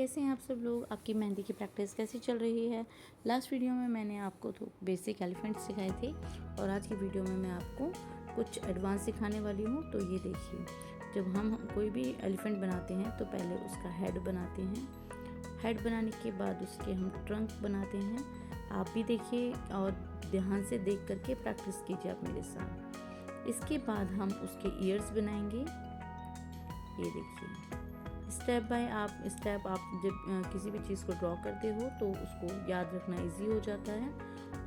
कैसे हैं आप सब लोग। आपकी मेहंदी की प्रैक्टिस कैसी चल रही है। लास्ट वीडियो में मैंने आपको तो बेसिक एलिफेंट सिखाए थे और आज की वीडियो में मैं आपको कुछ एडवांस सिखाने वाली हूँ। तो ये देखिए, जब हम कोई भी एलिफेंट बनाते हैं तो पहले उसका हेड बनाते हैं। हेड बनाने के बाद उसके हम ट्रंक बनाते हैं। आप भी देखिए और ध्यान से देख करके प्रैक्टिस कीजिए आप मेरे साथ। इसके बाद हम उसके ईयर्स बनाएंगे। ये देखिए, स्टेप बाय स्टेप आप जब किसी भी चीज़ को ड्रॉ करते हो तो उसको याद रखना इजी हो जाता है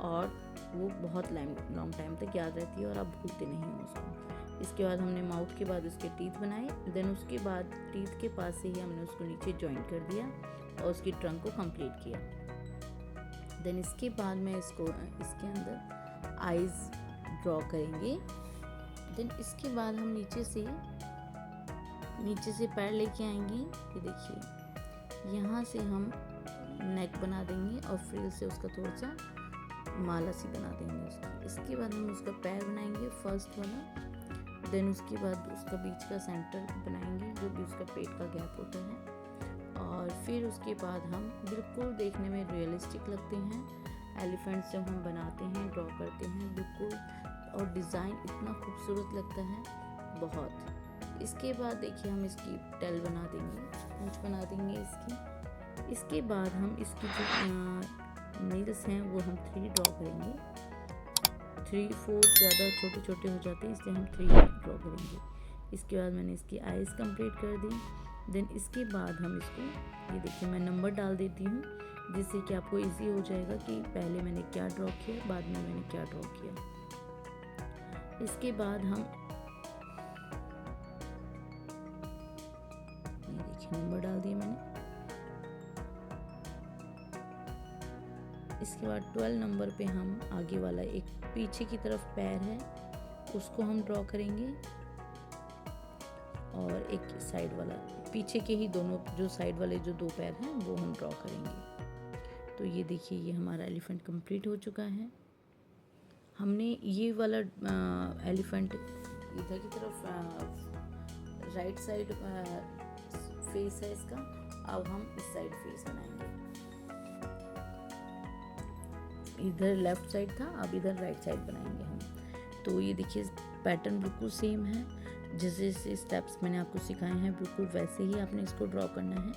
और वो बहुत लॉन्ग टाइम तक याद रहती है और आप भूलते नहीं हो उसको। इसके बाद हमने माउथ के बाद उसके टीथ बनाए। देन उसके बाद टीथ के पास से ही हमने उसको नीचे जॉइंट कर दिया और उसकी ट्रंक को कंप्लीट किया। देन इसके बाद मैं इसके अंदर आईज ड्रॉ करेंगे। देन इसके बाद हम नीचे से पैर लेके आएंगे। ये देखिए, यहाँ से हम नेक बना देंगे और फ्रिल से उसका थोड़ा सा माला सी बना देंगे उसकी। इसके बाद हम उसका पैर बनाएंगे फर्स्ट वाला। देन उसके बाद उसका बीच का सेंटर बनाएंगे जो भी उसका पेट का गैप होता है। और फिर उसके बाद हम बिल्कुल देखने में रियलिस्टिक लगते हैं एलिफेंट्स जब हम बनाते हैं, ड्रॉ करते हैं बिल्कुल, और डिज़ाइन इतना खूबसूरत लगता है बहुत। इसके बाद देखिए, हम इसकी टेल बना देंगे, पूंछ बना देंगे इसकी। इसके बाद हम इसकी जो नील्स हैं वो हम 3 ड्रॉ करेंगे। 3, 4 ज़्यादा छोटे छोटे हो जाते हैं, इसलिए हम 3 ड्रॉ करेंगे। इसके बाद मैंने इसकी आईज कंप्लीट कर दी। देन इसके बाद हम इसको, ये देखिए, मैं नंबर डाल देती हूँ जिससे कि आपको इजी हो जाएगा कि पहले मैंने क्या ड्रॉ किया, बाद में मैंने क्या ड्रॉ किया। इसके बाद हम नंबर डाल दिए मैंने। इसके बाद 12 नंबर पे हम आगे वाला एक पीछे की तरफ पैर है उसको हम ड्रॉ करेंगे और एक साइड वाला पीछे के ही दोनों जो साइड वाले जो 2 पैर हैं वो हम ड्रॉ करेंगे। तो ये देखिए, ये हमारा एलिफेंट कंप्लीट हो चुका है। हमने ये वाला एलिफेंट इधर की तरफ राइट साइड फेस है इसका। अब हम इस साइड फेस बनाएंगे। इधर लेफ्ट साइड था, अब इधर राइट साइड बनाएंगे हम। तो ये देखिए, पैटर्न बिल्कुल सेम है। जैसे जैसे स्टेप्स मैंने आपको सिखाए हैं बिल्कुल वैसे ही आपने इसको ड्रॉ करना है,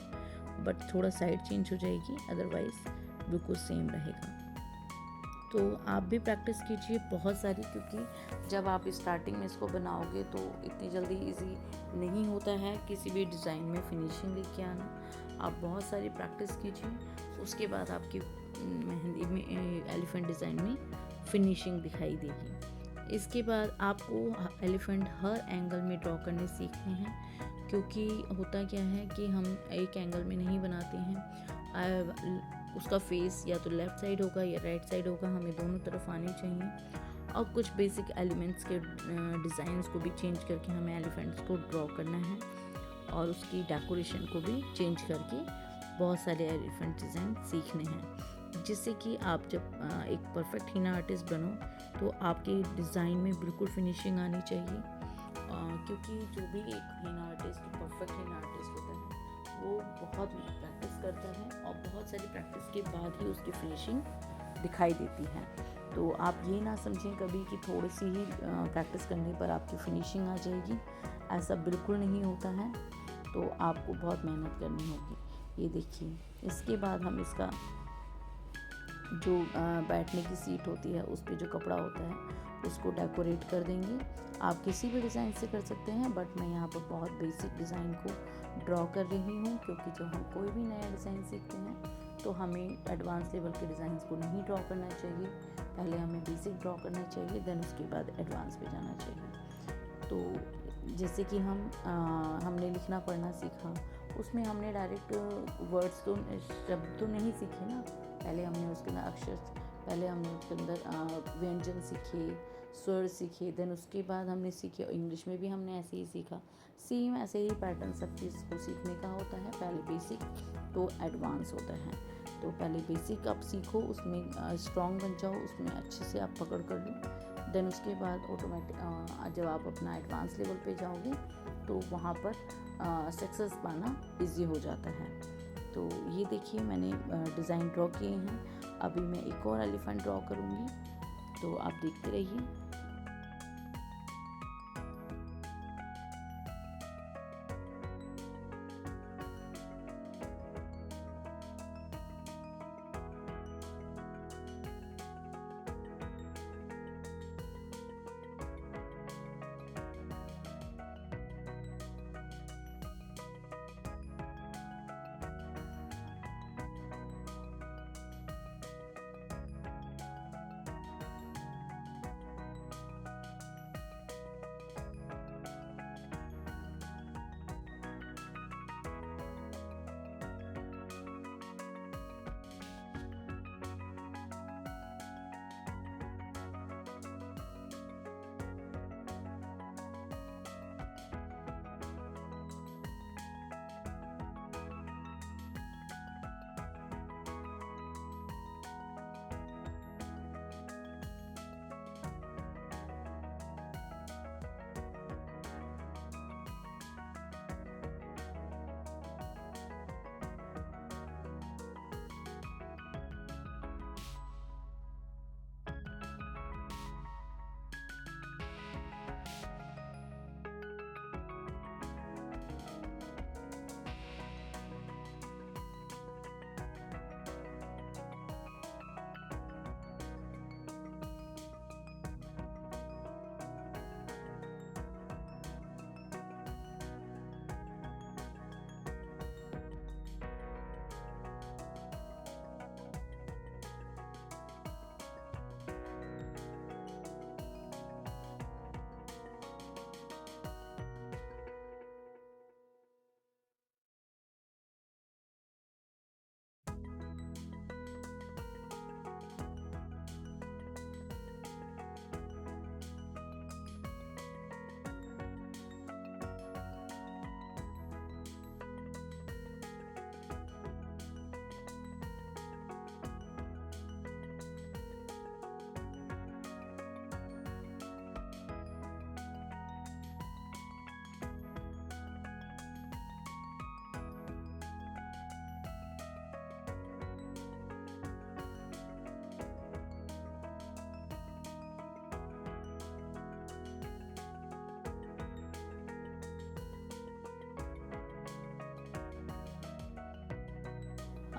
बट थोड़ा साइड चेंज हो जाएगी, अदरवाइज बिल्कुल सेम रहेगा। तो आप भी प्रैक्टिस कीजिए बहुत सारी, क्योंकि जब आप स्टार्टिंग में इसको बनाओगे तो इतनी जल्दी इजी नहीं होता है किसी भी डिज़ाइन में फिनिशिंग लेके आना। आप बहुत सारी प्रैक्टिस कीजिए, उसके बाद आपकी मेहंदी में एलिफेंट डिज़ाइन में फिनिशिंग दिखाई देगी। इसके बाद आपको एलिफेंट हर एंगल में ड्रॉ करने सीखने हैं, क्योंकि होता क्या है कि हम एक एंगल में नहीं बनाते हैं। उसका फेस या तो लेफ़्ट साइड होगा या राइट साइड होगा, हमें दोनों तरफ आनी चाहिए। और कुछ बेसिक एलिमेंट्स के डिज़ाइंस को भी चेंज करके हमें एलिफेंट्स को ड्रॉ करना है और उसकी डेकोरेशन को भी चेंज करके बहुत सारे एलिफेंट डिज़ाइन सीखने हैं, जिससे कि आप जब एक परफेक्ट हीना आर्टिस्ट बनो तो आपके डिज़ाइन में बिल्कुल फिनिशिंग आनी चाहिए। क्योंकि जो भी एक हीना आर्टिस्ट, परफेक्ट हीना आर्टिस्ट होता है, वो बहुत प्रैक्टिस करता है और बहुत सारी प्रैक्टिस के बाद ही उसकी फिनिशिंग दिखाई देती है। तो आप ये ना समझें कभी कि थोड़ी सी ही प्रैक्टिस करने पर आपकी फिनिशिंग आ जाएगी, ऐसा बिल्कुल नहीं होता है। तो आपको बहुत मेहनत करनी होगी। ये देखिए, इसके बाद हम इसका जो बैठने की सीट होती है उस पर जो कपड़ा होता है उसको डेकोरेट कर देंगे। आप किसी भी डिज़ाइन से कर सकते हैं, बट मैं यहाँ पर बहुत बेसिक डिज़ाइन को ड्रॉ कर रही हूँ, क्योंकि जब हम कोई भी नया डिज़ाइन सीखते हैं तो हमें एडवांस लेवल के डिज़ाइंस को नहीं ड्रॉ करना चाहिए। पहले हमें बेसिक ड्रॉ करना चाहिए, देन उसके बाद एडवांस पे जाना चाहिए। तो जैसे कि हमने लिखना पढ़ना सीखा, उसमें हमने डायरेक्ट वर्ड्स तो शब्द तो नहीं सीखे ना, पहले हमने उसके अंदर अक्षर, पहले हमने उसके अंदर व्यंजन सीखे, स्वर सीखे, देन उसके बाद हमने सीखे। इंग्लिश में भी हमने ऐसे ही सीखा। सेम ऐसे ही पैटर्न सब चीज़ को सीखने का होता है, पहले बेसिक तो एडवांस होता है। तो पहले बेसिक आप सीखो, उसमें स्ट्रॉन्ग बन जाओ, उसमें अच्छे से आप पकड़ कर लो। देन उसके बाद ऑटोमेटिक जब आप अपना एडवांस लेवल पे जाओगे तो वहाँ पर सक्सेस पाना ईजी हो जाता है। तो ये देखिए मैंने डिज़ाइन ड्रॉ किए हैं। अभी मैं एक और एलिफेंट ड्रॉ करूँगी, तो आप देखते रहिए।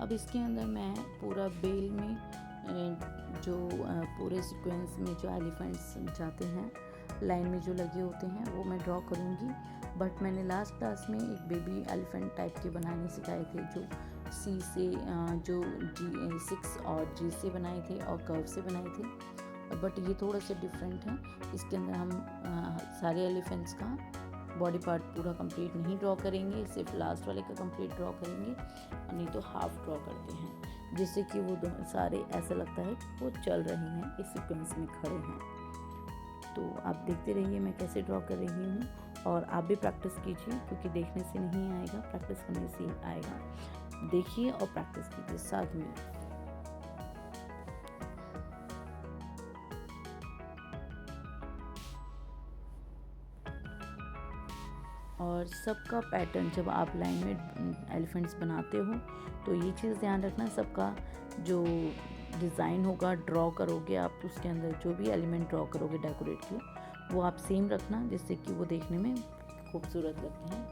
अब इसके अंदर मैं पूरा बेल में जो पूरे सीक्वेंस में जो एलिफेंट्स जाते हैं, लाइन में जो लगे होते हैं, वो मैं ड्रॉ करूँगी। बट मैंने लास्ट क्लास में एक बेबी एलिफेंट टाइप के बनाने सिखाए थे, जो सी से जो G6 और G से बनाए थे और कर्व से बनाए थे। बट ये थोड़ा सा डिफरेंट है। इसके अंदर हम सारे एलिफेंट्स का बॉडी पार्ट पूरा कंप्लीट नहीं ड्रॉ करेंगे, सिर्फ लास्ट वाले का कंप्लीट ड्रॉ करेंगे, और नहीं तो हाफ ड्रॉ करते हैं, जिससे कि वो सारे ऐसा लगता है कि वो चल रहे हैं, इस सीक्वेंस में खड़े हैं। तो आप देखते रहिए मैं कैसे ड्रॉ कर रही हूँ, और आप भी प्रैक्टिस कीजिए, क्योंकि देखने से नहीं आएगा, प्रैक्टिस करने से ही आएगा। देखिए और प्रैक्टिस कीजिए साथ में। और सबका पैटर्न जब आप लाइन में एलिफेंट्स बनाते हो, तो ये चीज़ ध्यान रखना, सबका जो डिज़ाइन होगा ड्रॉ करोगे आप, उसके अंदर जो भी एलिमेंट ड्रॉ करोगे डेकोरेट के, वो आप सेम रखना, जिससे कि वो देखने में खूबसूरत लगते हैं।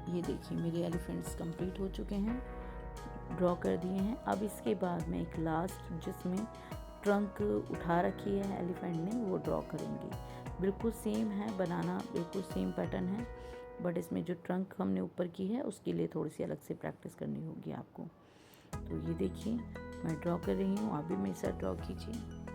ये देखिए मेरे एलिफेंट्स कंप्लीट हो चुके हैं, ड्रॉ कर दिए हैं। अब इसके बाद मैं एक लास्ट जिसमें ट्रंक उठा रखी है एलिफेंट ने वो ड्रॉ करेंगे। बिल्कुल सेम है, बनाना बिल्कुल सेम पैटर्न है, बट इसमें जो ट्रंक हमने ऊपर की है उसके लिए थोड़ी सी अलग से प्रैक्टिस करनी होगी आपको। तो ये देखिए मैं ड्रॉ कर रही हूँ, आप भी मेरे साथ ड्रॉ कीजिए।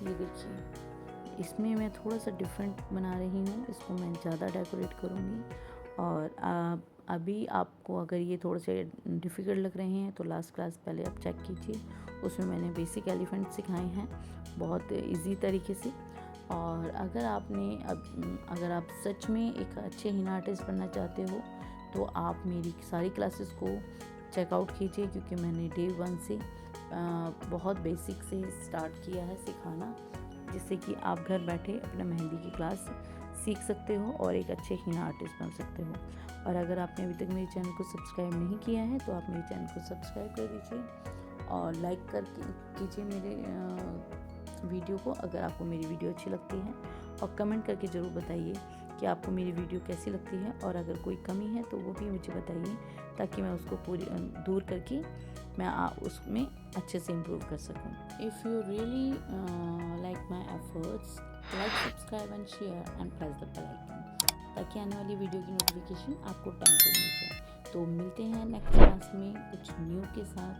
ये देखिए इसमें मैं थोड़ा सा डिफरेंट बना रही हूँ, इसको मैं ज़्यादा डेकोरेट करूँगी। और अभी आपको अगर ये थोड़े से डिफ़िकल्ट लग रहे हैं तो लास्ट क्लास पहले आप चेक कीजिए, उसमें मैंने बेसिक एलिफेंट सिखाए हैं बहुत इजी तरीके से। और अगर आप सच में एक अच्छे हिना आर्टिस्ट बनना चाहते हो तो आप मेरी सारी क्लासेस को चेकआउट कीजिए, क्योंकि मैंने डे 1 से बहुत बेसिक से स्टार्ट किया है सिखाना, जिससे कि आप घर बैठे अपना मेहंदी की क्लास सीख सकते हो और एक अच्छे हिना आर्टिस्ट बन सकते हो। और अगर आपने अभी तक मेरे चैनल को सब्सक्राइब नहीं किया है तो आप मेरे चैनल को सब्सक्राइब कर दीजिए और लाइक कीजिए मेरे वीडियो को अगर आपको मेरी वीडियो अच्छी लगती है, और कमेंट करके ज़रूर बताइए कि आपको मेरी वीडियो कैसी लगती है, और अगर कोई कमी है तो वो भी मुझे बताइए ताकि मैं उसको पूरी दूर करके मैं उसमें अच्छे से इम्प्रूव कर सकूं। If you really like my efforts, like, subscribe and share and press the bell icon, ताकि आने वाली वीडियो की नोटिफिकेशन आपको टाइम पे मिल जाए। तो मिलते हैं नेक्स्ट क्लास में कुछ न्यू के साथ,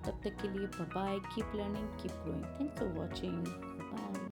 तब तक के लिए bye bye, keep learning, keep growing, thanks for watching.